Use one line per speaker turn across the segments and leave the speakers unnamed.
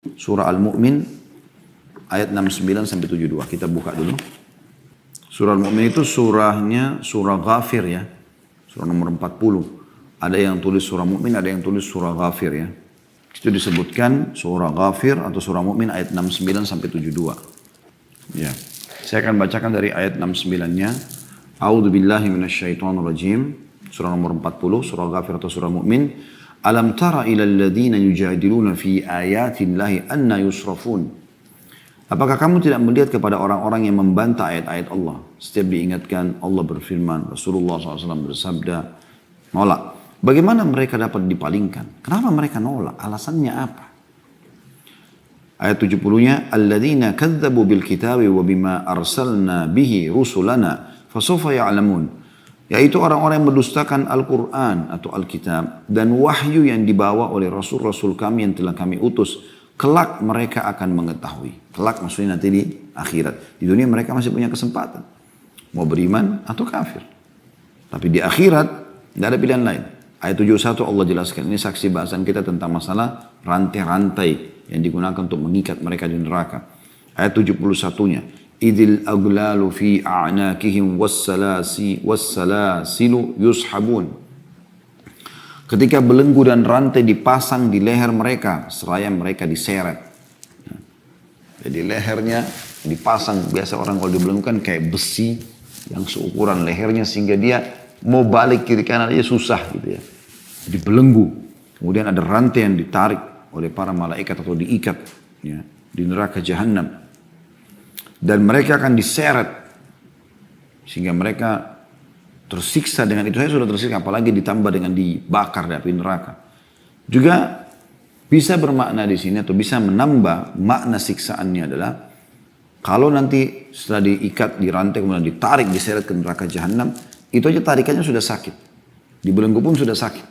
Surah Al-Mu'min ayat 69 sampai 72. Kita buka dulu. Surah Al-Mu'min itu surahnya surah Ghafir ya. Surah nomor 40. Ada yang tulis surah Mu'min, ada yang tulis surah Ghafir ya. Itu disebutkan surah Ghafir atau surah Mu'min ayat 69 sampai 72. Ya. Saya akan bacakan dari ayat 69-nya. A'udzu billahi minasyaitonir rajim. Surah nomor 40, surah Ghafir atau surah Mu'min. Alam tara ilal ladzina yujadiluna fi ayatillahi anna yusrafun. Apakah kamu tidak melihat kepada orang-orang yang membantah ayat-ayat Allah? Setiap diingatkan Allah berfirman, Rasulullah SAW bersabda, nolak. Bagaimana mereka dapat dipalingkan? Kenapa mereka nolak? Alasannya apa? Ayat 70-nya, alladzina kadzabu bil kitabi wa bima arsalna bihi rusulana fasawfa ya'lamun. Yaitu orang-orang yang mendustakan Al-Quran atau Alkitab dan wahyu yang dibawa oleh Rasul-Rasul kami yang telah kami utus. Kelak mereka akan mengetahui. Kelak maksudnya nanti di akhirat. Di dunia mereka masih punya kesempatan. Mau beriman atau kafir. Tapi di akhirat tidak ada pilihan lain. Ayat 71 Allah jelaskan. Ini saksi bahasan kita tentang masalah rantai-rantai yang digunakan untuk mengikat mereka di neraka. Ayat 71-nya. Idil aglalu fi a'nakihim wassalasilu yushabun. Ketika belenggu dan rantai dipasang di leher mereka, seraya mereka diseret. Jadi lehernya dipasang, biasa orang kalau dibelenggukan kayak besi yang seukuran lehernya sehingga dia mau balik kiri kanan aja susah gitu ya. Dibelenggu. Kemudian ada rantai yang ditarik oleh para malaikat atau diikat ya, di neraka jahanam. Dan mereka akan diseret. Sehingga mereka tersiksa dengan itu. Saya sudah tersiksa, apalagi ditambah dengan dibakar di api neraka. Juga bisa bermakna di sini atau bisa menambah makna siksaannya adalah kalau nanti setelah diikat, dirantai, kemudian ditarik, diseret ke neraka jahanam, itu aja tarikannya sudah sakit. Dibelenggu pun sudah sakit.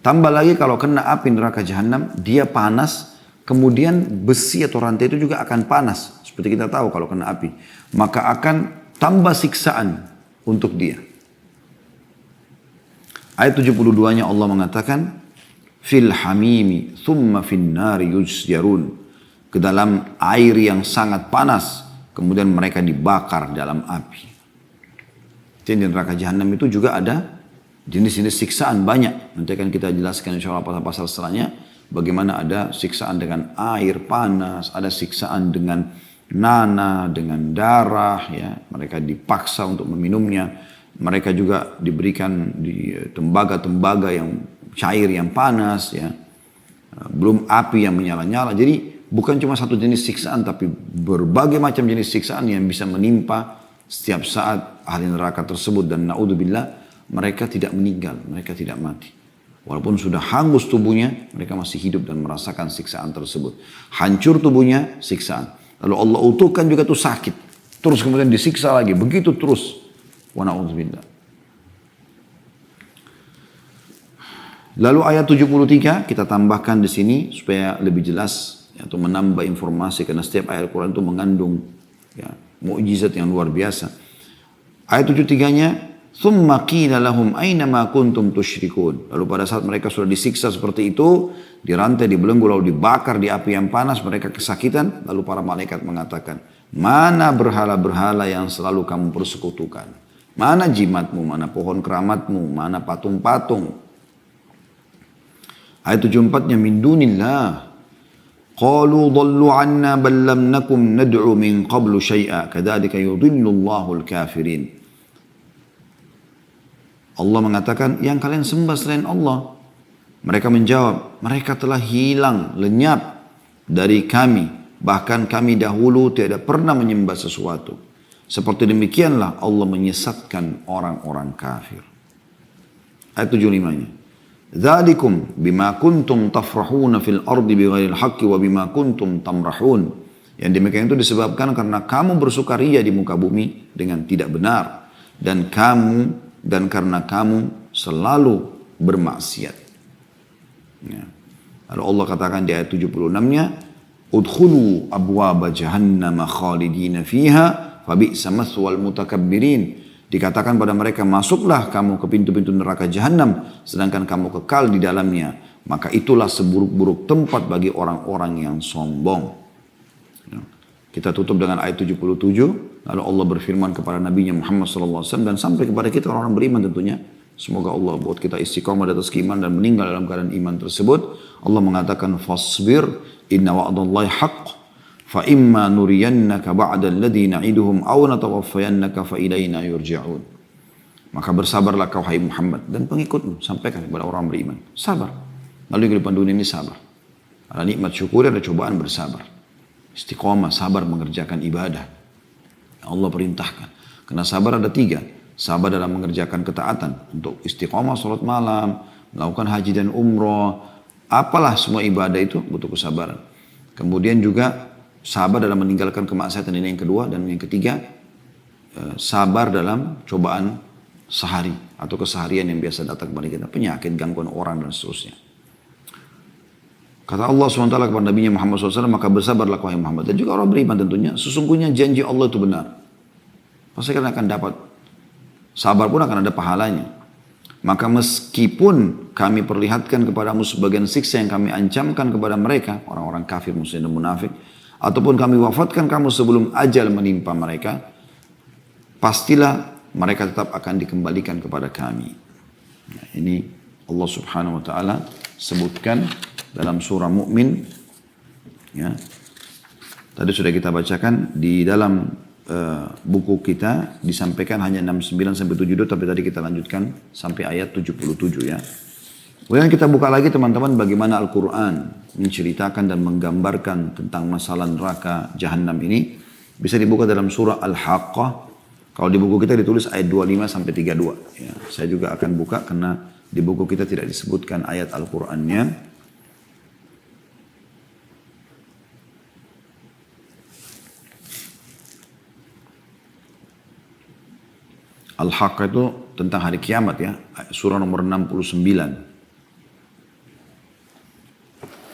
Tambah lagi kalau kena api neraka jahanam, dia panas, kemudian besi atau rantai itu juga akan panas. Seperti kita tahu kalau kena api. Maka akan tambah siksaan untuk dia. Ayat 72-nya Allah mengatakan, Fil hamimi thumma fin nari yusjarun. Ke dalam air yang sangat panas. Kemudian mereka dibakar dalam api. Jadi di neraka jahanam itu juga ada jenis-jenis siksaan banyak. Nanti akan kita jelaskan insya Allah pasal-pasal setelahnya. Bagaimana ada siksaan dengan air panas. Ada siksaan dengan nanah, dengan darah, ya, mereka dipaksa untuk meminumnya. Mereka juga diberikan di tembaga-tembaga yang cair yang panas, ya. Belum api yang menyala-nyala. Jadi bukan cuma satu jenis siksaan, tapi berbagai macam jenis siksaan yang bisa menimpa setiap saat ahli neraka tersebut. Dan naudzubillah, mereka tidak meninggal, mereka tidak mati. Walaupun sudah hangus tubuhnya, mereka masih hidup dan merasakan siksaan tersebut. Hancur tubuhnya, siksaan. Lalu Allah utuhkan juga tuh sakit. Terus kemudian disiksa lagi. Begitu terus. Wa na'udzubillah. Lalu ayat 73 kita tambahkan di sini supaya lebih jelas atau menambah informasi karena setiap ayat Al-Quran itu mengandung ya, mukjizat yang luar biasa. Ayat 73-nya Thumma qila lahum aina ma kuntum tusyrikun. Lalu pada saat mereka sudah disiksa seperti itu, dirantai, dibelenggu, lalu dibakar di api yang panas, mereka kesakitan. Lalu para malaikat mengatakan, mana berhala-berhala yang selalu kamu persekutukan? Mana jimatmu, mana pohon keramatmu, mana patung-patung? Ayat 74-nya min dunillah. Qalu dhallu anna bal lam nakum nad'u min qablu syai'a kadzalika yudhillu Allahul kafirin. Allah mengatakan, yang kalian sembah selain Allah. Mereka menjawab, mereka telah hilang, lenyap dari kami. Bahkan kami dahulu tidak pernah menyembah sesuatu. Seperti demikianlah Allah menyesatkan orang-orang kafir. Ayat 75-nya. Dzalikum bima kuntum tafrahuna fil ardi bighairil haqqi wa bima kuntum tamrahun. Yang demikian itu disebabkan karena kamu bersukaria di muka bumi dengan tidak benar. Dan karena kamu selalu bermaksiat. Ya. Lalu Allah katakan di ayat 76-nya, Udkhulu abwaba jahannama khalidina fiha, fabi'sa mathwal mutakabbirin. Dikatakan pada mereka, masuklah kamu ke pintu-pintu neraka jahanam, sedangkan kamu kekal di dalamnya. Maka itulah seburuk-buruk tempat bagi orang-orang yang sombong. Ya. Kita tutup dengan ayat 77. Lalu Allah berfirman kepada Nabi Muhammad SAW dan sampai kepada kita orang beriman tentunya. Semoga Allah buat kita istiqamah di atas keimanan dan meninggal dalam keadaan iman tersebut. Allah mengatakan fasbir inna wa'dallahi haqq fa imma nuriyannaka ba'da alladhi na'iduhum aw natawaffayannaka fa ilaina yurja'un. Maka bersabarlah kau hai Muhammad dan pengikutmu, sampaikan kepada orang beriman. Sabar. Lalu kehidupan dunia ini sabar. Ada nikmat syukur, ada cobaan bersabar. Istiqamah, sabar mengerjakan ibadah. Allah perintahkan. Karena sabar ada 3. Sabar dalam mengerjakan ketaatan. Untuk istiqamah salat malam, melakukan haji dan umroh. Apalah semua ibadah itu butuh kesabaran. Kemudian juga sabar dalam meninggalkan kemaksiatan, ini yang kedua. Dan yang ketiga, sabar dalam cobaan sehari atau keseharian yang biasa datang kepada kita. Penyakit, gangguan orang dan seterusnya. Kata Allah SWT kepada Nabi Muhammad SAW, maka bersabarlah wahai Muhammad. Dan juga orang beriman tentunya, sesungguhnya janji Allah itu benar. Pasti kalian akan dapat. Sabar pun akan ada pahalanya. Maka meskipun kami perlihatkan kepadamu sebagian siksa yang kami ancamkan kepada mereka, orang-orang kafir, musyrik dan munafik, ataupun kami wafatkan kamu sebelum ajal menimpa mereka, pastilah mereka tetap akan dikembalikan kepada kami. Nah, ini Allah Subhanahu wa taala sebutkan dalam surah Mu'min, ya. Tadi sudah kita bacakan di dalam buku kita disampaikan hanya 69 sampai 72, tapi tadi kita lanjutkan sampai ayat 77 ya. Kemudian kita buka lagi teman-teman bagaimana Al-Quran menceritakan dan menggambarkan tentang masalah neraka Jahannam ini. Bisa dibuka dalam surah Al-Haqqah. Kalau di buku kita ditulis ayat 25 sampai 32. Ya, saya juga akan buka karena di buku kita tidak disebutkan ayat Al-Qurannya. Al-Haqqah itu tentang hari kiamat ya. Surah nomor 69.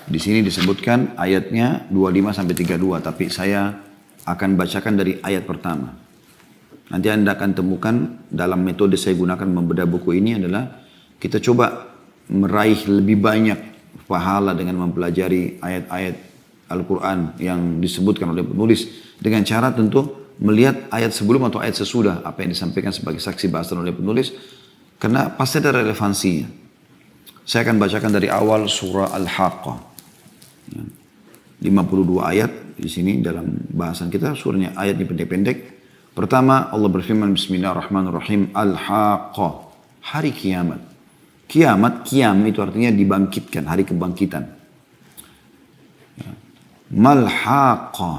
Di sini disebutkan ayatnya 25 sampai 32. Tapi saya akan bacakan dari ayat pertama. Nanti Anda akan temukan dalam metode saya gunakan membedah buku ini adalah kita coba meraih lebih banyak pahala dengan mempelajari ayat-ayat Al-Quran yang disebutkan oleh penulis. Dengan cara tentu melihat ayat sebelum atau ayat sesudah apa yang disampaikan sebagai saksi bahasan oleh penulis, karena pasti ada relevansinya. Saya akan bacakan dari awal surah Al-Haqqah. 52 ayat di sini dalam bahasan kita, surahnya ayatnya pendek-pendek. Pertama Allah berfirman bismillahirrahmanirrahim, Al-Haqqah, hari kiamat. Kiamat, kiam itu artinya dibangkitkan, hari kebangkitan. Mal-Haqqah,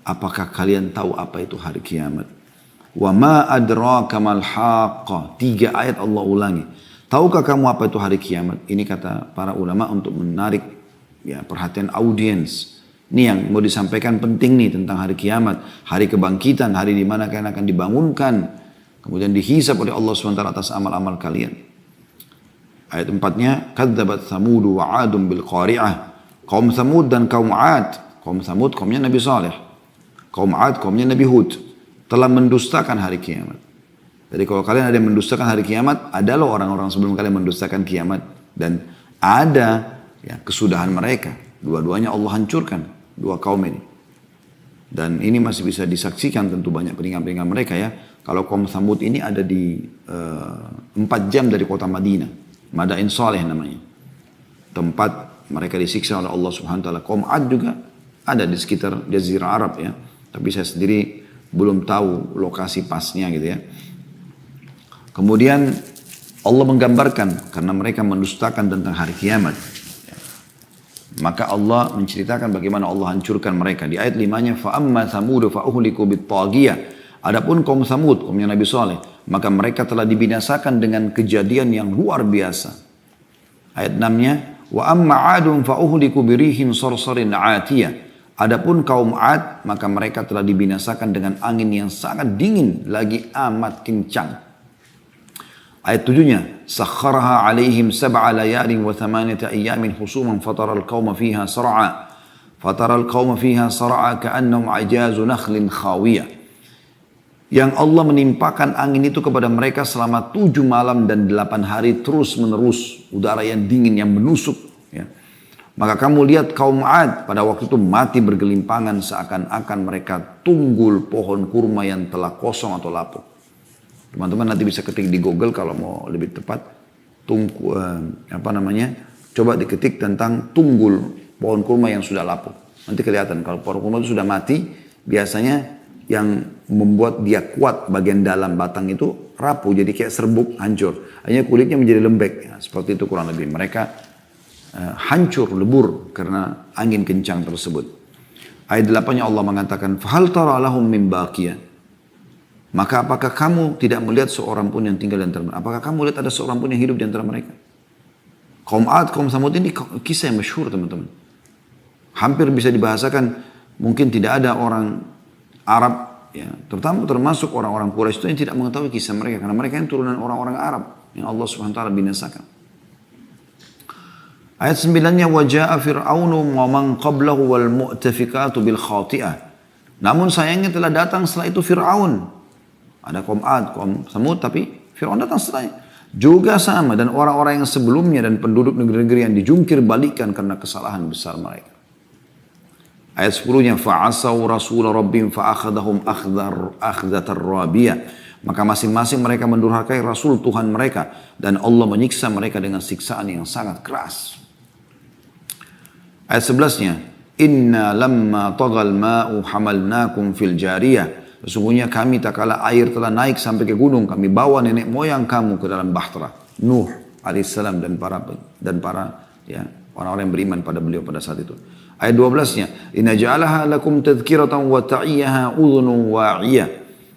apakah kalian tahu apa itu hari kiamat? Wa ma adraka mal haqqah. 3 ayat Allah ulangi. Tahukah kamu apa itu hari kiamat? Ini kata para ulama untuk menarik ya perhatian audiens. Ini yang mau disampaikan penting nih tentang hari kiamat, hari kebangkitan, hari di mana kalian akan dibangunkan, kemudian dihisab oleh Allah SWT atas amal-amal kalian. Ayat 4-nya, kadzabat Thamud wa 'Adun bil qari'ah. Kaum Thamud dan kaum 'Ad. Kaum Thamud kaumnya Nabi Saleh. Kaum 'Ad, kaumnya Nabi Hud, telah mendustakan hari kiamat. Jadi kalau kalian ada yang mendustakan hari kiamat, adalah orang-orang sebelum kalian mendustakan kiamat. Dan ada ya, kesudahan mereka. Dua-duanya Allah hancurkan, dua kaum ini. Dan ini masih bisa disaksikan tentu banyak peninggalan-peninggalan mereka ya. Kalau kaum Thamud ini ada di 4 jam dari kota Madinah. Madain Saleh namanya. Tempat mereka disiksa oleh Allah Subhanahu wa taala. Kaum 'Ad juga ada di sekitar Jazirah Arab ya. Tapi saya sendiri belum tahu lokasi pasnya gitu ya. Kemudian Allah menggambarkan karena mereka mendustakan tentang hari kiamat. Maka Allah menceritakan bagaimana Allah hancurkan mereka. Di ayat 5-nya, فَأَمَّا ثَمُودُ فَأُهْلِكُوا بِالطَّاغِيَةِ. Adapun kaum Thamud, kaumnya Nabi Saleh, maka mereka telah dibinasakan dengan kejadian yang luar biasa. Ayat 6-nya, وَأَمَّا عَادٌ فَأُهْلِكُوا بِرِيحٍ صَرْصَرٍ عَاتِيَةٍ. Adapun kaum 'Ad, maka mereka telah dibinasakan dengan angin yang sangat dingin, lagi amat kencang. Ayat 7-nya, sakharaha 'alaihim sab'a layalin wa thamaniyata ayyamin husuman fataral qauma fiha sar'a. Fataral qauma fiha sar'a ka'annahum 'ajazu nakhlin khawiyah. Yang Allah menimpakan angin itu kepada mereka selama 7 malam dan 8 hari terus menerus. Udara yang dingin yang menusuk Ya. Maka kamu lihat kaum 'Ad pada waktu itu mati bergelimpangan seakan-akan mereka tunggul pohon kurma yang telah kosong atau lapuk. Teman-teman nanti bisa ketik di Google kalau mau lebih tepat. Coba diketik tentang tunggul pohon kurma yang sudah lapuk. Nanti kelihatan kalau pohon kurma itu sudah mati, biasanya yang membuat dia kuat bagian dalam batang itu rapuh, jadi kayak serbuk, hancur. Akhirnya kulitnya menjadi lembek. Ya, seperti itu kurang lebih. Mereka hancur, lebur karena angin kencang tersebut. Ayat 8-nya Allah mengatakan, "Fahal tara lahum min baqiyah?" Maka apakah kamu tidak melihat seorang pun yang tinggal di antara mereka? Apakah kamu lihat ada seorang pun yang hidup di antara mereka? Kaum 'Ad, kaum Samud ini kisah yang masyhur, teman-teman. Hampir bisa dibahasakan, mungkin tidak ada orang Arab, ya, termasuk orang-orang Quraisy itu yang tidak mengetahui kisah mereka, karena mereka yang turunan orang-orang Arab yang Allah Subhanahu wa taala binasakan. Ayat 9-nya, "Waja'a fir'aunu wa man qablahu wal mu'tafikatu bil khati'ah." Namun sayangnya telah datang setelah itu Fir'aun. Ada kaum 'Ad, kaum Samud, tapi Fir'aun datang setelahnya. Juga sama, dan orang-orang yang sebelumnya dan penduduk negeri-negeri yang dijungkir balikan karena kesalahan besar mereka. Ayat 10-nya, "Fa'asau rasul rabbim fa'akhadahum akhdatar rabiyah." Maka masing-masing mereka mendurhakai Rasul Tuhan mereka, dan Allah menyiksa mereka dengan siksaan yang sangat keras. Ayat 11-nya, "Inna lamma tagal ma'u hamalnakum fil jariyah." Sesungguhnya kami tak kala air telah naik sampai ke gunung, kami bawa nenek moyang kamu ke dalam bahtera. Nuh alaihissalam dan para ya, orang-orang yang beriman pada beliau pada saat itu. Ayat 12-nya, "Inna ja'alaha lakum tadhkiratan wa ta'iyaha udhunun wa'iyah."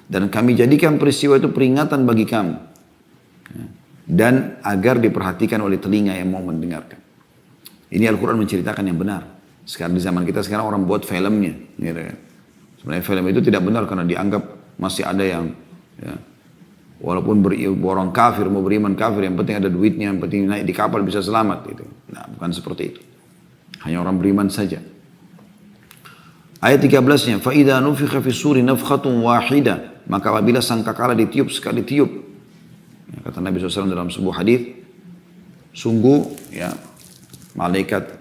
Dan kami jadikan peristiwa itu peringatan bagi kamu. Dan agar diperhatikan oleh telinga yang mau mendengarkan. Ini Al-Quran menceritakan yang benar. Sekarang di zaman kita sekarang orang buat filmnya. Gitu kan. Sebenarnya film itu tidak benar karena dianggap masih ada yang ya, walaupun orang kafir mau beriman kafir, yang penting ada duitnya, yang penting naik di kapal bisa selamat. Gitu. Nah, bukan seperti itu. Hanya orang beriman saja. Ayat 13-nya, "Fa'idha nufikha fi suri nafkhatun wahida." Maka apabila sangkakala ditiup sekali tiup. Ya, kata Nabi SAW dalam sebuah hadis, sungguh ya malaikat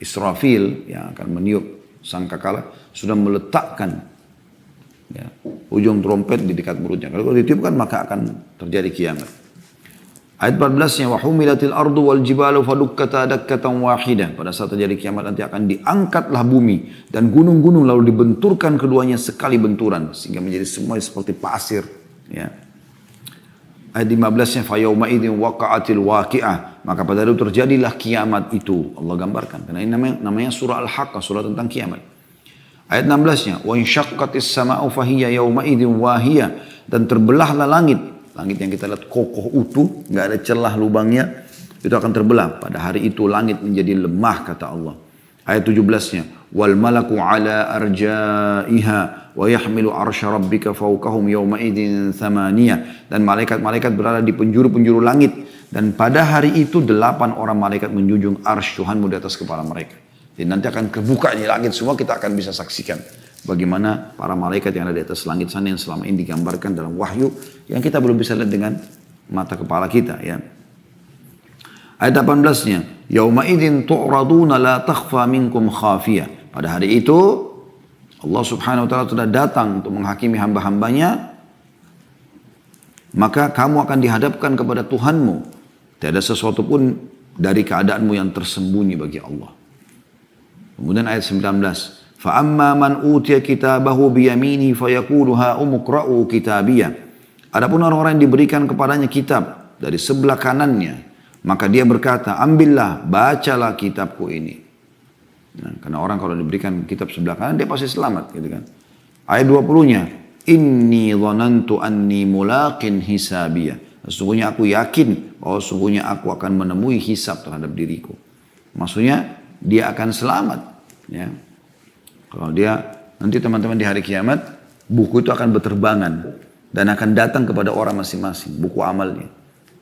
Israfil yang akan meniup sangkakala sudah meletakkan ya, ujung trompet di dekat mulutnya. Kalau ditiupkan maka akan terjadi kiamat. Ayat 14-nya, "Wa humilatil ardu wal jibalu fadukkata dakkatan wahidah." Pada saat terjadi kiamat nanti akan diangkatlah bumi dan gunung-gunung lalu dibenturkan keduanya sekali benturan sehingga menjadi semua seperti pasir, ya. Ayat 15-nya, "Fa yauma idzin waqa'atil waqi'ah." Maka pada itu terjadilah kiamat itu. Allah gambarkan karena ini namanya surah Al-Haqqah, surah tentang kiamat. Ayat 16-nya, "Wa insyaqqatis sama'u fahiya yauma idzin wahiyah." Dan terbelahlah langit. Langit yang kita lihat kokoh utuh, nggak ada celah lubangnya, itu akan terbelah. Pada hari itu langit menjadi lemah, kata Allah. Ayat 17-nya, "Wal malaku ala arja'iha wa yahmilu arsya rabbika fawqahum yawma idzin thamaniyah." Dan malaikat-malaikat berada di penjuru-penjuru langit. Dan pada hari itu 8 orang malaikat menjunjung arsy Tuhanmu di atas kepala mereka. Jadi nanti akan kebuka di langit semua, kita akan bisa saksikan bagaimana para malaikat yang ada di atas langit sana yang selama ini digambarkan dalam wahyu yang kita belum bisa lihat dengan mata kepala kita, ya. Ayat 18-nya, "Yauma idzin tu'raduna la takhfa minkum khafiyah." Pada hari itu Allah Subhanahu wa taala sudah datang untuk menghakimi hamba-hambanya, maka kamu akan dihadapkan kepada Tuhanmu. Tidak ada sesuatu pun dari keadaanmu yang tersembunyi bagi Allah. Kemudian ayat 19, "Fa'amma man utiya kitabahu biyamini fayaqulu ha'umu qra'u kitabiyah." Adapun orang-orang yang diberikan kepadanya kitab dari sebelah kanannya, maka dia berkata, "Ambillah, bacalah kitabku ini." Nah, karena orang kalau diberikan kitab sebelah kanan dia pasti selamat, gitu kan. Ayat 20-nya, "Inni dhanantu anni mulaqin hisabiyah." Sesungguhnya aku yakin bahwa sesungguhnya aku akan menemui hisab terhadap diriku. Maksudnya dia akan selamat, ya. Kalau dia nanti teman-teman di hari kiamat, buku itu akan berterbangan dan akan datang kepada orang masing-masing, buku amalnya.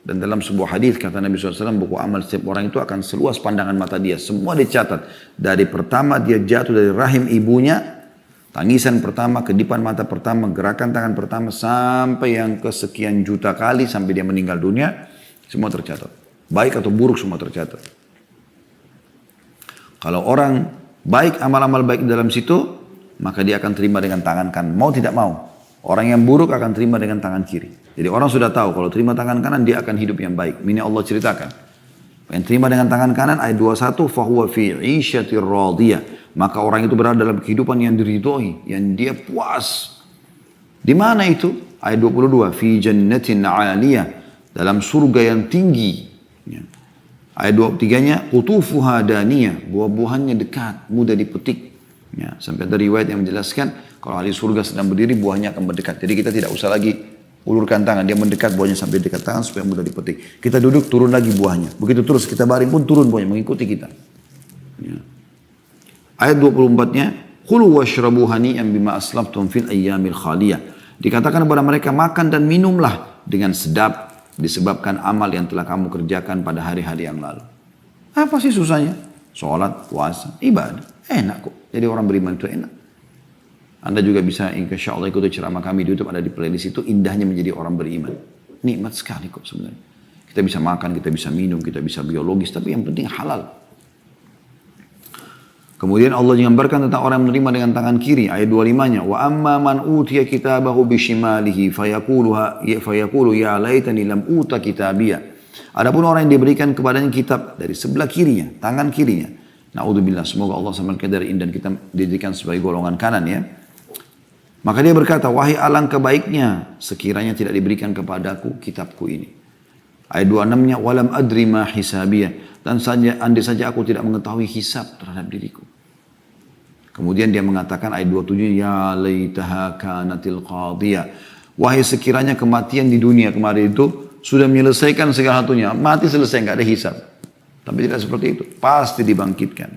Dan dalam sebuah hadis kata Nabi SAW, buku amal setiap orang itu akan seluas pandangan mata dia. Semua dicatat. Dari pertama dia jatuh dari rahim ibunya, tangisan pertama, kedipan mata pertama, gerakan tangan pertama, sampai yang kesekian juta kali sampai dia meninggal dunia, semua tercatat. Baik atau buruk semua tercatat. Kalau orang baik, amal-amal baik dalam situ, maka dia akan terima dengan tangan kanan. Mau tidak mau. Orang yang buruk akan terima dengan tangan kiri. Jadi orang sudah tahu kalau terima tangan kanan dia akan hidup yang baik. Ini Allah ceritakan. Yang terima dengan tangan kanan ayat 21, fahuwa fi 'isyatir radiyah. Maka orang itu berada dalam kehidupan yang diridhoi, yang dia puas. Di mana itu? Ayat 22, fi jannatin 'aliyah, dalam surga yang tinggi. Ya. Ayat 23-nya, qutufuha daniyah, buah-buahannya dekat, mudah dipetik. Ya, sampai ada riwayat yang menjelaskan kalau ahli surga sedang berdiri buahnya akan mendekat. Jadi kita tidak usah lagi ulurkan tangan, dia mendekat buahnya sampai dekat tangan supaya mudah dipetik. Kita duduk turun lagi buahnya. Begitu terus kita baring pun turun buahnya mengikuti kita. Ya. Ayat 24-nya, khulu washrabu hani'an bima aslaftum fil ayyamil khaliyah. Dikatakan kepada mereka makan dan minumlah dengan sedap disebabkan amal yang telah kamu kerjakan pada hari-hari yang lalu. Apa sih susahnya? Sholat, puasa, ibadah. Enak kok. Jadi orang beriman itu enak. Anda juga bisa insya Allah ikuti ceramah kami di YouTube, ada di playlist itu, indahnya menjadi orang beriman. Nikmat sekali kok sebenarnya. Kita bisa makan, kita bisa minum, kita bisa biologis, tapi yang penting halal. Kemudian Allah menggambarkan tentang orang yang menerima dengan tangan kiri, ayat 25-nya, wa amma man utiya kitabahu bishimalihi fayaqulu ya laitani lam uta kitabiyah. Adapun orang yang diberikan kepadanya kitab dari sebelah kirinya, tangan kirinya. Na'udzubillah, semoga Allah selamatkan dari ini dan kita dijadikan sebagai golongan kanan ya. Maka dia berkata, wahai alangkah baiknya sekiranya tidak diberikan kepadaku kitabku ini. Ayat 26-nya, walam adri ma hisabiyah, dan andai saja aku tidak mengetahui hisab terhadap diriku. Kemudian dia mengatakan ayat 27, ya laitaha kanatil qadiyah. Wahai sekiranya kematian di dunia kemarin itu sudah menyelesaikan segala satunya, mati selesai, nggak ada hisab. Tapi tidak seperti itu, pasti dibangkitkan.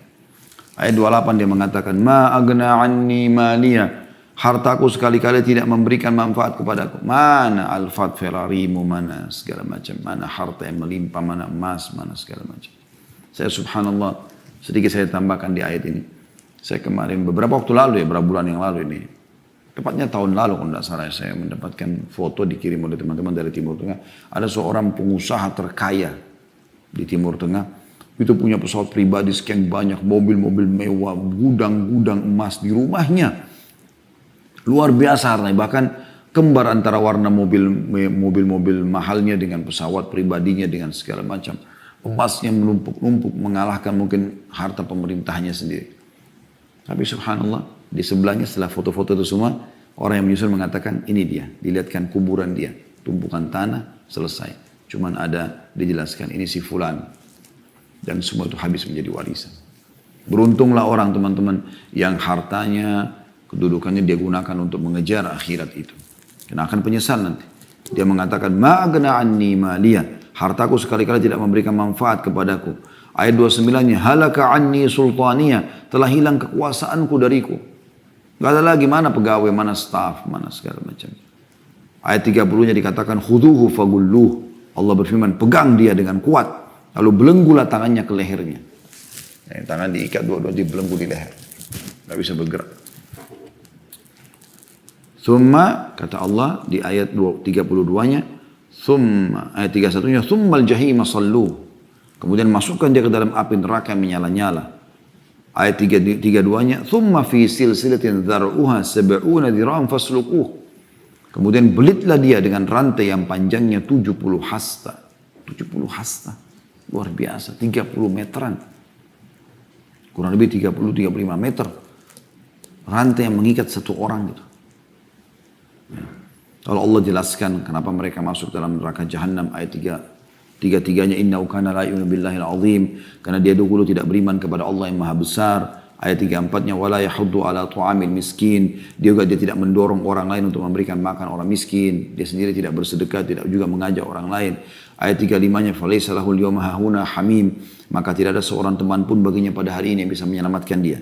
Ayat 28 dia mengatakan, ma agna anni maliyah, hartaku sekali-kali tidak memberikan manfaat kepadaku. Mana alfat ferrarimu, mana segala macam, mana harta yang melimpah, mana emas, mana segala macam. Saya subhanallah, sedikit saya tambahkan di ayat ini. Saya kemarin beberapa waktu lalu ya, beberapa bulan yang lalu ini, tepatnya tahun lalu kalau tidak salah, saya mendapatkan foto dikirim oleh teman-teman dari Timur Tengah. Ada seorang pengusaha terkaya di Timur Tengah, itu punya pesawat pribadi sekian banyak, mobil-mobil mewah, gudang-gudang emas di rumahnya. Luar biasa hartanya, bahkan kembar antara warna mobil-mobil mahalnya dengan pesawat pribadinya dengan segala macam. Emasnya menumpuk-numpuk mengalahkan mungkin harta pemerintahnya sendiri. Tapi subhanallah, di sebelahnya setelah foto-foto itu semua, orang yang menyusun mengatakan ini dia, dilihatkan kuburan dia, tumpukan tanah, selesai. Cuman ada dijelaskan ini si fulan. Dan semua itu habis menjadi warisan. Beruntunglah orang teman-teman yang hartanya, kedudukannya dia gunakan untuk mengejar akhirat itu. Karena akan penyesal nanti. Dia mengatakan, ma'agna anni maliyah. Hartaku sekali-kali tidak memberikan manfaat kepadaku. Ayat 29-nya, halaka anni sultaniyah. Telah hilang kekuasaanku dariku. Gak ada lagi mana pegawai, mana staff, mana segala macam. Ayat 30-nya dikatakan, khuduhu fagulluh. Allah berfirman, pegang dia dengan kuat. Lalu belenggulah tangannya ke lehernya. Tangan diikat dua-dua, dibelenggu di leher. Gak bisa bergerak. Thumma, kata Allah di ayat 32-nya, thumma, ayat 31-nya, thummal jahima sallu. Kemudian masukkan dia ke dalam api neraka yang menyala-nyala. Ayat 32-nya, thumma fi silsilatin dhar'uha sab'una dhira'an fasluquh. Kemudian belitlah dia dengan rantai yang panjangnya 70 hasta. 70 hasta. Luar biasa, 30 meteran. Kurang lebih 30-35 meter. Rantai yang mengikat satu orang gitu. Ya. Kalau Allah jelaskan kenapa mereka masuk dalam neraka Jahannam, ayat 33-nya, innahu kana la yu'minu billahil azim, karena dia dulu tidak beriman kepada Allah yang maha besar. Ayat 34-nya, wala yahuddu ala tu'amil miskin, dia tidak mendorong orang lain untuk memberikan makan orang miskin, dia sendiri tidak bersedekah, tidak juga mengajak orang lain. Ayat 35-nya, falaysa lahul yawma hahuna hamim, maka tidak ada seorang teman pun baginya pada hari ini yang bisa menyelamatkan dia.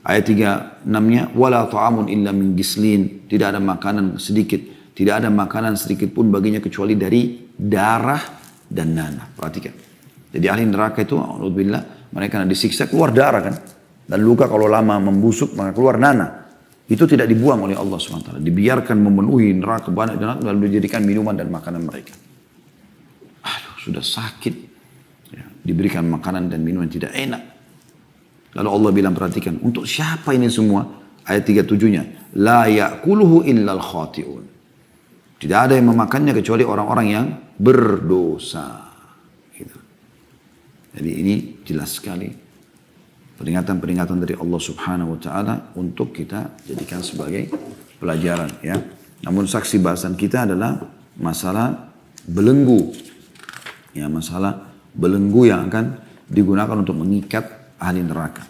Ayat 36-nya, wala ta'amun illa min gislin, tidak ada makanan sedikit, tidak ada makanan sedikit pun baginya kecuali dari darah dan nanah. Perhatikan. Jadi ahli neraka itu, alhamdulillah, mereka disiksa keluar darah kan, dan luka kalau lama membusuk maka keluar nanah. Itu tidak dibuang oleh Allah SWT, dibiarkan memenuhi neraka banyak dan lalu dijadikan minuman dan makanan mereka. Sudah sakit, ya, diberikan makanan dan minuman tidak enak. Lalu Allah bilang, perhatikan, untuk siapa ini semua? Ayat 37-nya. La ya'kuluhu illal khati'un. Tidak ada yang memakannya kecuali orang-orang yang berdosa. Gitu. Jadi ini jelas sekali peringatan-peringatan dari Allah Subhanahu wa taala untuk kita jadikan sebagai pelajaran ya. Namun saksi bahasan kita adalah masalah belenggu. Ya, masalah belenggu yang akan digunakan untuk mengikat ahli neraka.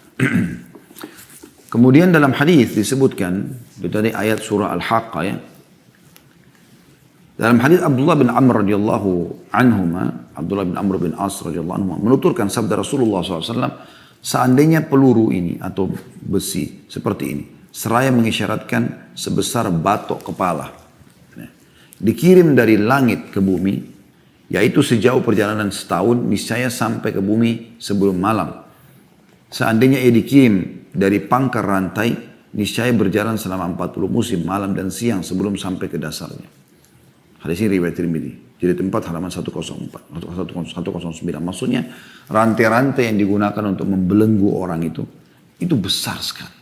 Kemudian dalam hadis disebutkan dari ayat surah Al-Haqqah ya. Dalam hadis Abdullah bin Amr radhiyallahu anhuma, Abdullah bin Amr bin As radhiyallahu anhuma menuturkan sabda Rasulullah SAW, seandainya peluru ini atau besi seperti ini, seraya mengisyaratkan sebesar batok kepala, dikirim dari langit ke bumi, yaitu sejauh perjalanan setahun, niscaya sampai ke bumi sebelum malam. Seandainya ia dikirim dari pangkar rantai, niscaya berjalan selama 40 musim, malam dan siang sebelum sampai ke dasarnya. Hadis ini riwayat Tirmidzi. Jadi tempat halaman 104, 109. Maksudnya rantai-rantai yang digunakan untuk membelenggu orang itu besar sekali.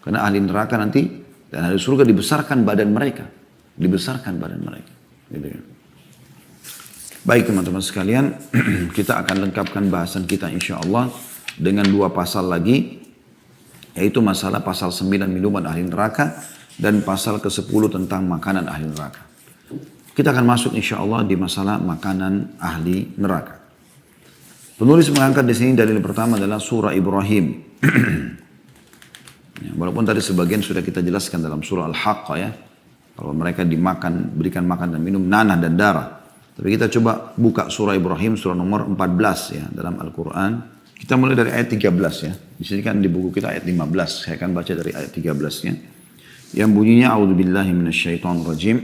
Karena ahli neraka nanti dan ahli surga dibesarkan badan mereka. Dibesarkan badan mereka. Gitu ya. Baik teman-teman sekalian, kita akan lengkapkan bahasan kita insya Allah dengan 2 pasal lagi. Yaitu masalah pasal 9 minuman ahli neraka dan pasal ke-10 tentang makanan ahli neraka. Kita akan masuk insya Allah di masalah makanan ahli neraka. Penulis mengangkat di sini dalil pertama adalah surah Ibrahim. Ya, walaupun tadi sebagian sudah kita jelaskan dalam surah Al-Haqqah ya. Kalau mereka berikan makan dan minum nanah dan darah. Tapi kita coba buka surah Ibrahim, surah nomor 14 ya dalam Al-Quran. Kita mulai dari ayat 13 ya. Di sini kan di buku kita ayat 15. Saya akan baca dari ayat 13-nya. Yang bunyinya, A'udzubillahi minasyaitonirrajim.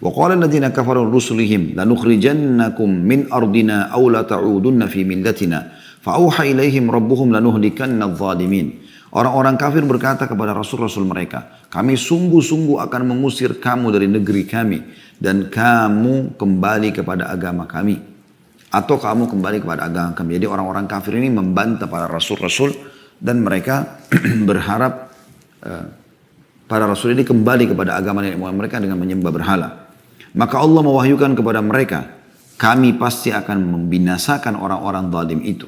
وقال الذين كفروا لرسلهم لنخرجنكم من أرضنا أو لتعودن في ملتنا فأوحى إليهم ربهم لنهلكن الظالمين. Orang-orang kafir berkata kepada rasul-rasul mereka, kami sungguh-sungguh akan mengusir kamu dari negeri kami dan kamu kembali kepada agama kami atau kamu kembali kepada agama kami. Jadi orang-orang kafir ini membantah para rasul-rasul dan mereka berharap para rasul ini kembali kepada agama nenek moyang mereka dengan menyembah berhala. Maka Allah mewahyukan kepada mereka, kami pasti akan membinasakan orang-orang zalim itu.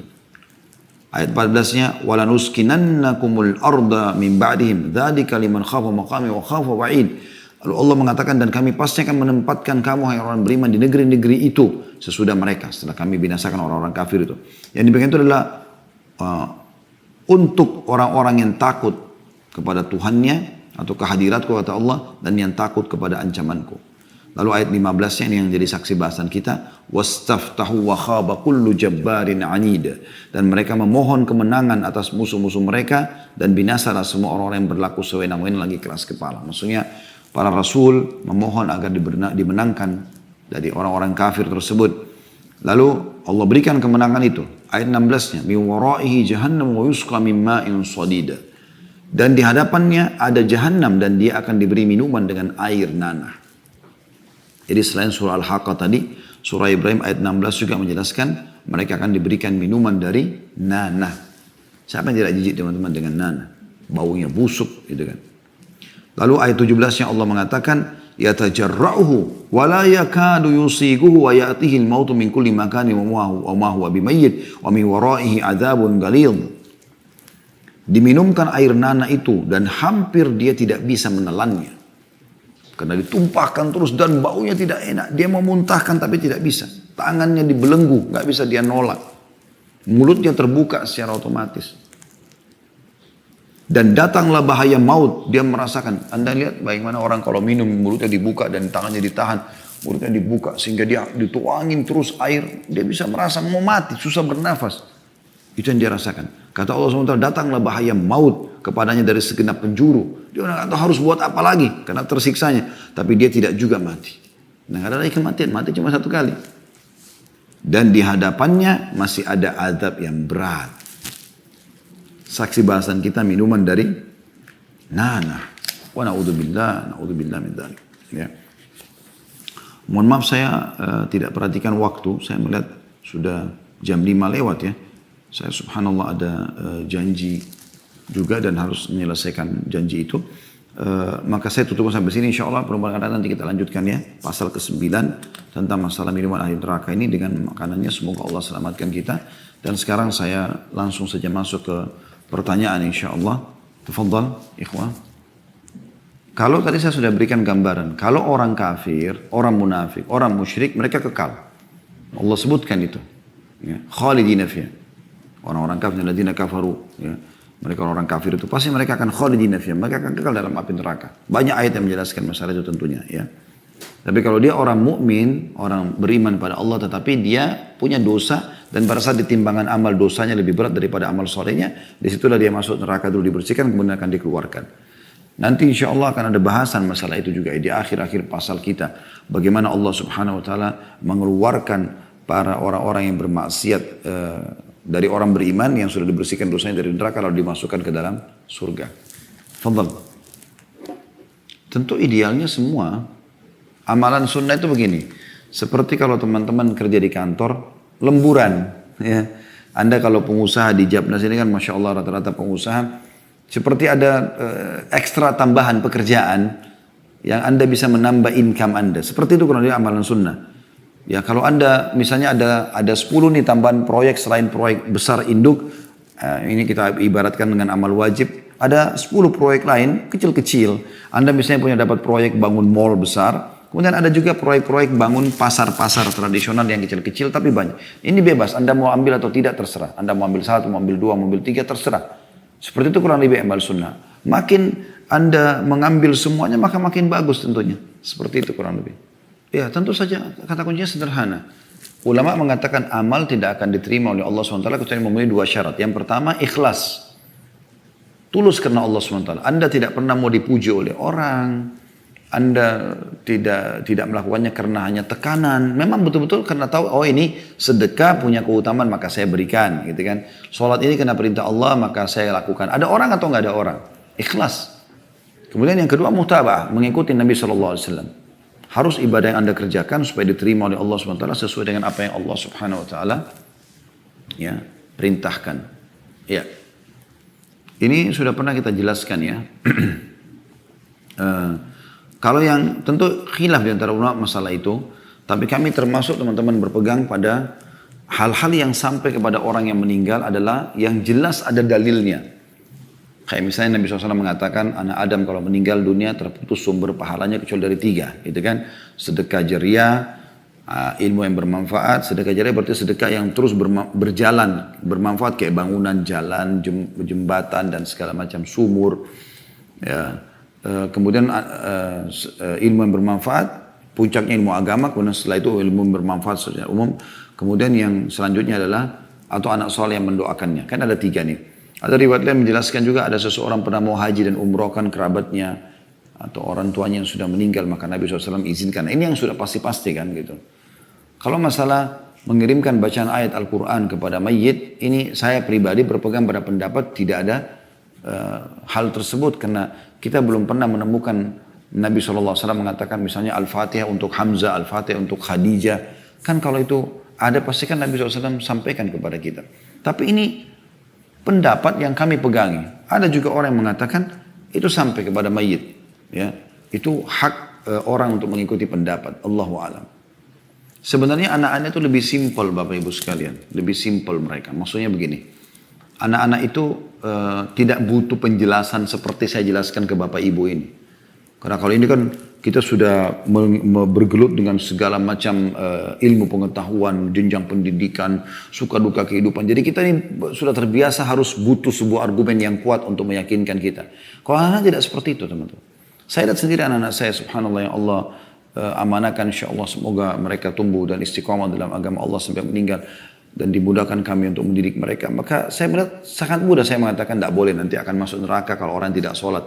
Ayat 14-nya, وَلَنُسْكِنَنَّكُمُ الْأَرْضَ مِنْ بَعْدِهِمْ ذَلِكَ لِمَنْ خَافَ مَقَامِ وَخَافَ وَعِيدٍ. Lalu Allah mengatakan, dan kami pasti akan menempatkan kamu, hai orang beriman, di negeri-negeri itu sesudah mereka, setelah kami binasakan orang-orang kafir itu. Yang demikian itu adalah untuk orang-orang yang takut kepada Tuhannya atau kehadiratku kata Allah, dan yang takut kepada ancamanku. Lalu ayat 15-nya ini yang jadi saksi bahasan kita. وَاسْتَفْتَحُوا وَخَابَ كُلُّ جَبَّارٍ عَنِيدٍ. Dan mereka memohon kemenangan atas musuh-musuh mereka. Dan binasalah semua orang-orang yang berlaku sewenang-wenang lagi keras kepala. Maksudnya para rasul memohon agar dimenangkan dari orang-orang kafir tersebut. Lalu Allah berikan kemenangan itu. Ayat 16-nya. مِنْ وَرَائِهِ جَهَنَّمُ وَيُسْقَى مِنْ مَاءٍ صَدِيدٍ. Dan di hadapannya ada jahannam dan dia akan diberi minuman dengan air nanah. Jadi selain surah Al-Haqqah tadi, surah Ibrahim ayat 16 juga menjelaskan mereka akan diberikan minuman dari nanah. Siapa yang tidak jijik teman-teman dengan nanah? Baunya busuk gitu kan. Lalu ayat 17-nya Allah mengatakan, yatajarra'uhu wa la yakadu yusiguhu wa ya'tihi al-mautu min kulli makanin wa ma huwa bimayyit wa min wara'ihi adzabun ghalidh. Diminumkan air nanah itu dan hampir dia tidak bisa menelannya. Karena ditumpahkan terus dan baunya tidak enak. Dia mau muntahkan tapi tidak bisa. Tangannya dibelenggu, nggak bisa dia nolak. Mulutnya terbuka secara otomatis. Dan datanglah bahaya maut. Dia merasakan. Anda lihat bagaimana orang kalau minum mulutnya dibuka dan tangannya ditahan. Mulutnya dibuka sehingga dia dituangin terus air. Dia bisa merasa mau mati, susah bernafas. Itu yang dia rasakan. Kata Allah SWT, datanglah bahaya maut kepadanya dari segenap penjuru. Dia nggak tahu harus buat apa lagi karena tersiksanya. Tapi dia tidak juga mati. Nah, nggak ada lagi kematian, mati cuma satu kali. Dan di hadapannya masih ada azab yang berat. Saksi bahasan kita minuman dari nanah. Wa na'udzubillah min dzalik. Ya. Mohon maaf saya tidak perhatikan waktu. Saya melihat sudah jam 5 lewat ya. Saya subhanallah ada janji juga dan harus menyelesaikan janji itu. Maka saya tutup sampai sini, insya Allah pertemuan nanti kita lanjutkan ya, pasal ke-9 tentang masalah minuman ahli neraka ini dengan makanannya. Semoga Allah selamatkan kita. Dan sekarang saya langsung saja masuk ke pertanyaan, insya Allah. Tafadhal ikhwah. Kalau tadi saya sudah berikan gambaran, kalau orang kafir, orang munafik, orang musyrik, mereka kekal. Allah sebutkan itu. Ya. Khalidina fiha. Orang-orang kafir, alladzina kafaru. Ya. Mereka orang kafir itu pasti mereka akan khalidina fiha. Mereka akan kekal dalam api neraka. Banyak ayat yang menjelaskan masalah itu tentunya. Ya. Tapi kalau dia orang mukmin, orang beriman pada Allah, tetapi dia punya dosa dan pada saat ditimbangan amal dosanya lebih berat daripada amal solehnya, disitulah dia masuk neraka dulu dibersihkan, kemudian akan dikeluarkan. Nanti insya Allah akan ada bahasan masalah itu juga di akhir-akhir pasal kita. Bagaimana Allah subhanahu wa ta'ala mengeluarkan para orang-orang yang bermaksiat dari orang beriman yang sudah dibersihkan dosanya dari neraka lalu dimasukkan ke dalam surga. Fadhal. Tentu idealnya semua amalan sunnah itu begini. Seperti kalau teman-teman kerja di kantor, lemburan. Ya. Anda kalau pengusaha di Jabnas ini kan Masya Allah rata-rata pengusaha seperti ada ekstra tambahan pekerjaan yang Anda bisa menambah income Anda. Seperti itu kurang lebih amalan sunnah. Ya kalau Anda misalnya ada 10 nih tambahan proyek selain proyek besar induk, ini kita ibaratkan dengan amal wajib. Ada 10 proyek lain kecil-kecil. Anda misalnya punya dapat proyek bangun mall besar. Kemudian ada juga proyek-proyek bangun pasar-pasar tradisional yang kecil-kecil tapi banyak. Ini bebas, Anda mau ambil atau tidak terserah. Anda mau ambil 1, mau ambil 2, mau ambil 3 terserah. Seperti itu kurang lebih amal sunnah. Makin Anda mengambil semuanya maka makin bagus tentunya. Seperti itu kurang lebih. Ya tentu saja kata kuncinya sederhana. Ulama mengatakan amal tidak akan diterima oleh Allah SWT kecuali memenuhi 2 syarat. Yang pertama ikhlas. Tulus karena Allah SWT. Anda tidak pernah mau dipuji oleh orang. Anda tidak melakukannya karena hanya tekanan. Memang betul-betul karena tahu, oh ini sedekah punya keutamaan maka saya berikan. Gitu kan. Sholat ini kena perintah Allah maka saya lakukan. Ada orang atau nggak ada orang? Ikhlas. Kemudian yang kedua mutaba'ah. Mengikuti Nabi SAW. Harus ibadah yang Anda kerjakan supaya diterima oleh Allah SWT sesuai dengan apa yang Allah Subhanahu Wa Taala ya, perintahkan. Ya. Ini sudah pernah kita jelaskan ya. Kalau yang tentu khilaf di antara ulama masalah itu, tapi kami termasuk teman-teman berpegang pada hal-hal yang sampai kepada orang yang meninggal adalah yang jelas ada dalilnya. Kayak misalnya Nabi SAW mengatakan, anak Adam kalau meninggal dunia terputus sumber pahalanya kecuali dari 3. Gitu kan? Sedekah jariah, ilmu yang bermanfaat. Sedekah jariah berarti sedekah yang terus berjalan, bermanfaat kayak bangunan, jalan, jembatan dan segala macam sumur. Ya. Kemudian ilmu yang bermanfaat, puncaknya ilmu agama, kemudian setelah itu ilmu yang bermanfaat secara umum. Kemudian yang selanjutnya adalah atau anak soleh yang mendoakannya. Kan ada 3 nih. Ada riwayat lain menjelaskan juga ada seseorang pernah mau haji dan umrohkan kerabatnya atau orang tuanya yang sudah meninggal maka Nabi SAW izinkan. Ini yang sudah pasti-pasti kan gitu. Kalau masalah mengirimkan bacaan ayat Al-Quran kepada mayit, ini saya pribadi berpegang pada pendapat tidak ada hal tersebut karena kita belum pernah menemukan Nabi SAW mengatakan misalnya Al-Fatihah untuk Hamzah, Al-Fatihah untuk Khadijah. Kan kalau itu ada pasti kan Nabi SAW sampaikan kepada kita. Tapi ini pendapat yang kami pegangi. Ada juga orang yang mengatakan itu sampai kepada mayit. Ya, itu hak orang untuk mengikuti pendapat. Allahu a'lam. Sebenarnya anak-anak itu lebih simpel Bapak Ibu sekalian. Lebih simpel mereka. Maksudnya begini. Anak-anak itu tidak butuh penjelasan seperti saya jelaskan ke Bapak Ibu ini. Karena kalau ini kan kita sudah bergelut dengan segala macam ilmu pengetahuan, jenjang pendidikan, suka duka kehidupan. Jadi kita ini sudah terbiasa harus butuh sebuah argumen yang kuat untuk meyakinkan kita. Kalau anak-anak tidak seperti itu teman-teman. Saya lihat sendiri anak-anak saya subhanallah yang Allah amanahkan insyaAllah semoga mereka tumbuh dan istiqamah dalam agama Allah sampai meninggal. Dan dimudahkan kami untuk mendidik mereka. Maka saya melihat sangat mudah saya mengatakan tidak boleh nanti akan masuk neraka kalau orang tidak sholat.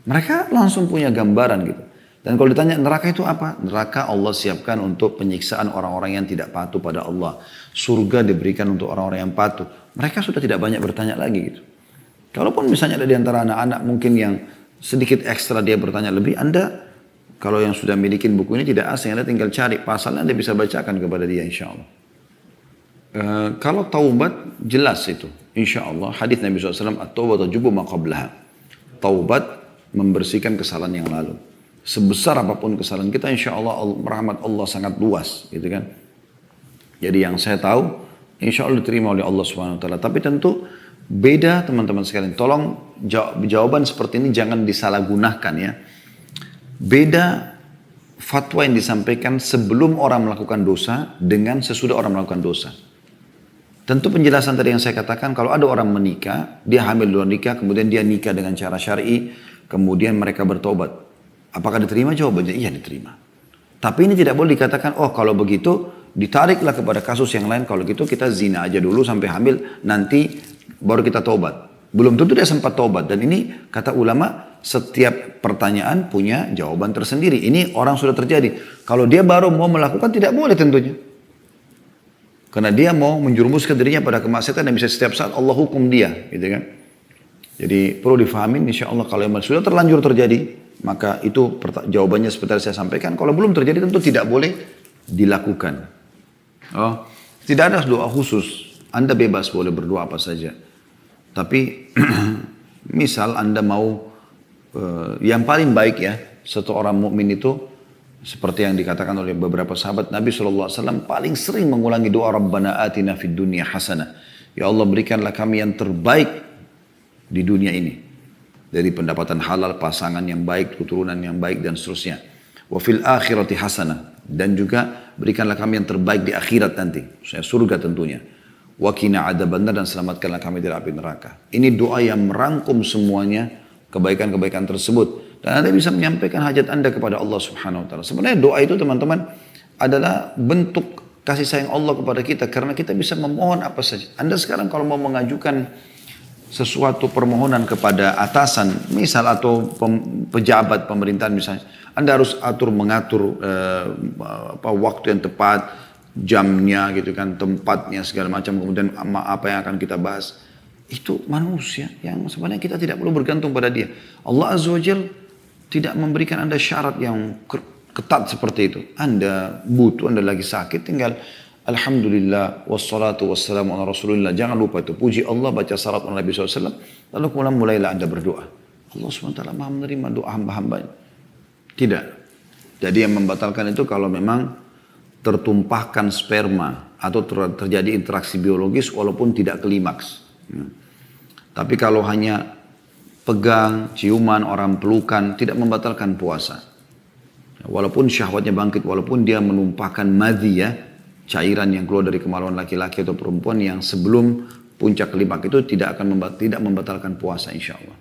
Mereka langsung punya gambaran gitu. Dan kalau ditanya neraka itu apa? Neraka Allah siapkan untuk penyiksaan orang-orang yang tidak patuh pada Allah. Surga diberikan untuk orang-orang yang patuh. Mereka sudah tidak banyak bertanya lagi gitu. Kalaupun misalnya ada di antara anak-anak mungkin yang sedikit ekstra dia bertanya lebih, Anda kalau yang sudah milikin buku ini tidak asing, Anda tinggal cari pasalnya, Anda bisa bacakan kepada dia insya Allah. Kalau taubat jelas itu. Insya Allah hadis Nabi SAW, at-taubat tajubu ma qablaha. Taubat membersihkan kesalahan yang lalu. Sebesar apapun kesalahan kita, insya Allah rahmat Allah sangat luas, gitu kan. Jadi yang saya tahu, insya Allah diterima oleh Allah Subhanahu Wa Taala. Tapi tentu beda teman-teman sekalian. Tolong jawaban seperti ini jangan disalahgunakan ya. Beda fatwa yang disampaikan sebelum orang melakukan dosa dengan sesudah orang melakukan dosa. Tentu penjelasan tadi yang saya katakan, kalau ada orang menikah, dia hamil luar nikah, kemudian dia nikah dengan cara syar'i, kemudian mereka bertobat. Apakah diterima? Jawabannya iya diterima. Tapi ini tidak boleh dikatakan, oh kalau begitu ditariklah kepada kasus yang lain, kalau gitu kita zina aja dulu sampai hamil, nanti baru kita tobat. Belum tentu dia sempat tobat. Dan ini kata ulama, setiap pertanyaan punya jawaban tersendiri. Ini orang sudah terjadi. Kalau dia baru mau melakukan tidak boleh tentunya. Karena dia mau menjerumuskan dirinya pada kemaksiatan dan bisa setiap saat Allah hukum dia, gitu kan. Jadi perlu difahamin, insya Allah kalau memang sudah terlanjur terjadi, maka itu jawabannya seperti yang saya sampaikan. Kalau belum terjadi tentu tidak boleh dilakukan. Oh, tidak ada doa khusus. Anda bebas boleh berdoa apa saja. Tapi misal Anda mau yang paling baik ya, satu orang mukmin itu seperti yang dikatakan oleh beberapa sahabat Nabi SAW paling sering mengulangi doa Rabbana atina fid dunya hasanah. Ya Allah berikanlah kami yang terbaik di dunia ini. Dari pendapatan halal, pasangan yang baik, keturunan yang baik dan seterusnya. Wa fil akhirati hasanah. Dan juga berikanlah kami yang terbaik di akhirat nanti. Saya surga tentunya. Wa qina adzabannar dan selamatkanlah kami dari api neraka. Ini doa yang merangkum semuanya kebaikan-kebaikan tersebut. Dan Anda bisa menyampaikan hajat Anda kepada Allah Subhanahu Wa Taala. Sebenarnya doa itu teman-teman adalah bentuk kasih sayang Allah kepada kita. Karena kita bisa memohon apa saja. Anda sekarang kalau mau mengajukan sesuatu permohonan kepada atasan, misal atau pejabat pemerintahan misalnya. Anda harus mengatur waktu yang tepat, jamnya gitu kan, tempatnya segala macam. Kemudian apa yang akan kita bahas. Itu manusia yang sebenarnya kita tidak perlu bergantung pada dia. Allah Azza wa Jalla tidak memberikan Anda syarat yang ketat seperti itu. Anda butuh, Anda lagi sakit, tinggal Alhamdulillah, wassalatu wassalamu ala rasulillah. Jangan lupa itu, puji Allah, baca salat Nabi SAW. Lalu kemudian mulailah Anda berdoa. Allah SWT maha menerima doa hamba-hambanya. Tidak. Jadi yang membatalkan itu kalau memang tertumpahkan sperma atau terjadi interaksi biologis walaupun tidak klimaks. Tapi kalau hanya pegang, ciuman, orang pelukan, tidak membatalkan puasa. Walaupun syahwatnya bangkit, walaupun dia menumpahkan madhi ya, cairan yang keluar dari kemaluan laki-laki atau perempuan yang sebelum puncak klimaks itu tidak membatalkan puasa insya Allah.